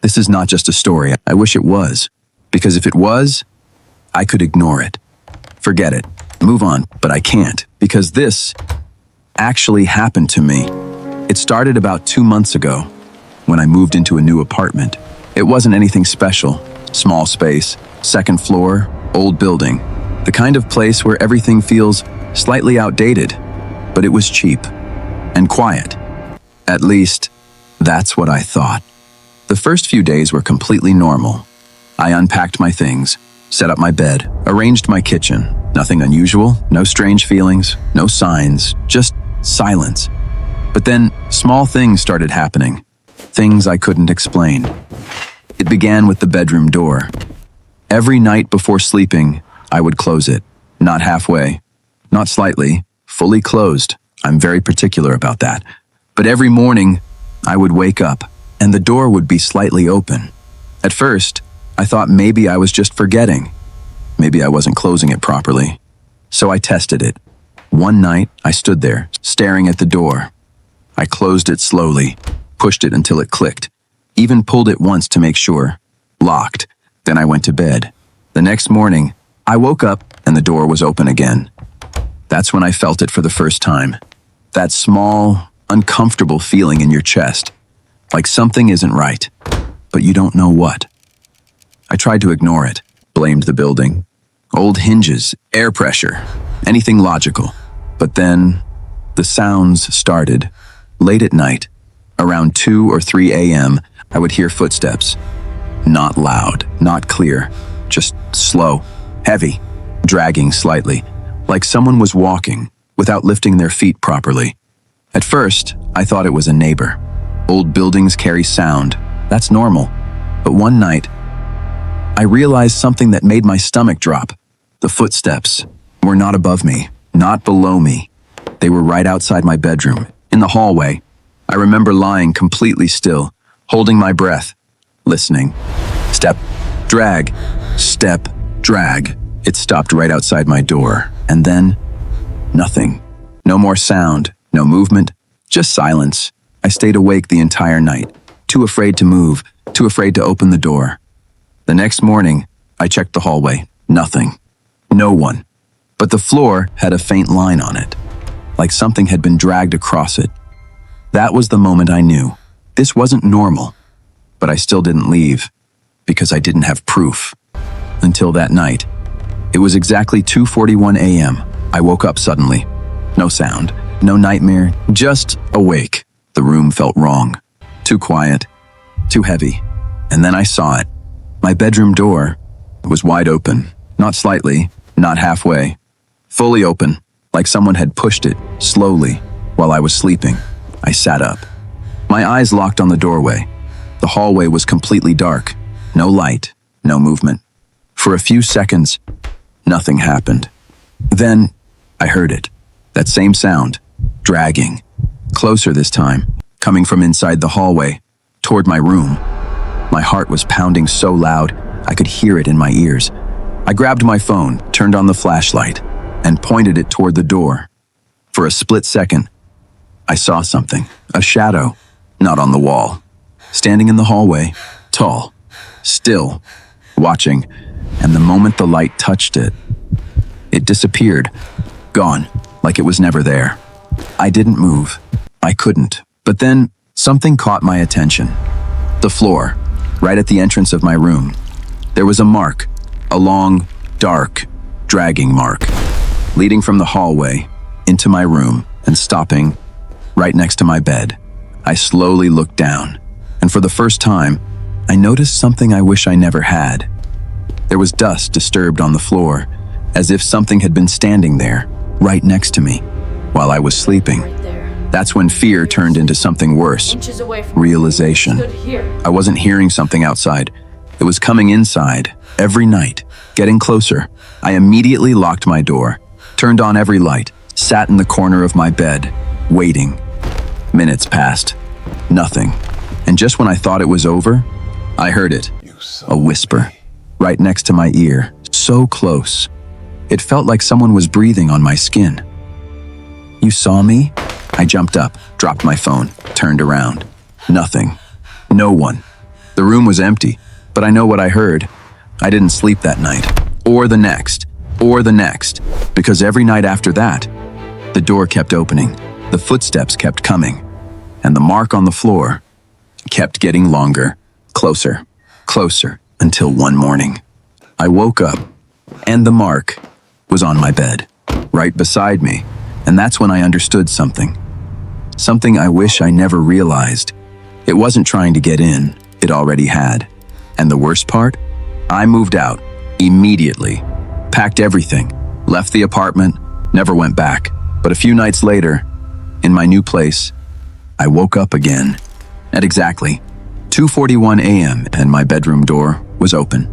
This is not just a story. I wish it was. Because if it was, I could ignore it. Forget it. Move on. But I can't. Because this actually happened to me. It started about 2 months ago when I moved into a new apartment. It wasn't anything special. Small space, second floor, old building. The kind of place where everything feels slightly outdated, but it was cheap and quiet. At least, that's what I thought. The first few days were completely normal. I unpacked my things, set up my bed, arranged my kitchen. Nothing unusual, no strange feelings, no signs, just silence. But then, small things started happening. Things I couldn't explain. It began with the bedroom door. Every night before sleeping, I would close it. Not halfway, not slightly, fully closed. I'm very particular about that. But every morning, I would wake up, and the door would be slightly open. At first, I thought maybe I was just forgetting. Maybe I wasn't closing it properly. So I tested it. One night, I stood there, staring at the door. I closed it slowly, pushed it until it clicked, even pulled it once to make sure. Locked. Then I went to bed. The next morning, I woke up and the door was open again. That's when I felt it for the first time. That small, uncomfortable feeling in your chest, like something isn't right, but you don't know what. I tried to ignore it, blamed the building. Old hinges, air pressure, anything logical. But then, the sounds started. Late at night, around 2 or 3 a.m., I would hear footsteps. Not loud, not clear, just slow, heavy, dragging slightly, like someone was walking without lifting their feet properly. At first, I thought it was a neighbor. Old buildings carry sound. That's normal. But one night, I realized something that made my stomach drop. The footsteps were not above me, not below me. They were right outside my bedroom, in the hallway. I remember lying completely still, holding my breath, listening. Step, drag, step, drag. It stopped right outside my door. And then, nothing. No more sound, no movement, just silence. I stayed awake the entire night, too afraid to move, too afraid to open the door. The next morning, I checked the hallway. Nothing. No one. But the floor had a faint line on it, like something had been dragged across it. That was the moment I knew. This wasn't normal. But I still didn't leave, because I didn't have proof. Until that night. It was exactly 2:41 a.m. I woke up suddenly. No sound, no nightmare, just awake. The room felt wrong. Too quiet, too heavy. And then I saw it. My bedroom door was wide open, not slightly, not halfway. Fully open, like someone had pushed it, slowly, while I was sleeping. I sat up. My eyes locked on the doorway. The hallway was completely dark. No light, no movement. For a few seconds, nothing happened. Then, I heard it. That same sound, dragging. Closer this time, coming from inside the hallway, toward my room. My heart was pounding so loud, I could hear it in my ears. I grabbed my phone, turned on the flashlight, and pointed it toward the door. For a split second, I saw something, a shadow, not on the wall. Standing in the hallway, tall, still, watching, and the moment the light touched it, it disappeared, gone, like it was never there. I didn't move. I couldn't. But then, something caught my attention. The floor, right at the entrance of my room. There was a mark, a long, dark, dragging mark, leading from the hallway into my room and stopping right next to my bed. I slowly looked down, and for the first time, I noticed something I wish I never had. There was dust disturbed on the floor, as if something had been standing there, right next to me, while I was sleeping. That's when fear turned into something worse. Realization. I wasn't hearing something outside. It was coming inside, every night, getting closer. I immediately locked my door, turned on every light, sat in the corner of my bed, waiting. Minutes passed. Nothing. And just when I thought it was over, I heard it. A whisper, right next to my ear, so close. It felt like someone was breathing on my skin. "You saw me?" I jumped up, dropped my phone, turned around. Nothing. No one. The room was empty, but I know what I heard. I didn't sleep that night, or the next, because every night after that, the door kept opening, the footsteps kept coming, and the mark on the floor kept getting longer, closer, until one morning, I woke up, and the mark was on my bed, right beside me, and that's when I understood something. Something I wish I never realized. It wasn't trying to get in, it already had. And the worst part? I moved out, immediately, packed everything, left the apartment, never went back. But a few nights later, in my new place, I woke up again at exactly 2:41 a.m. and my bedroom door was open.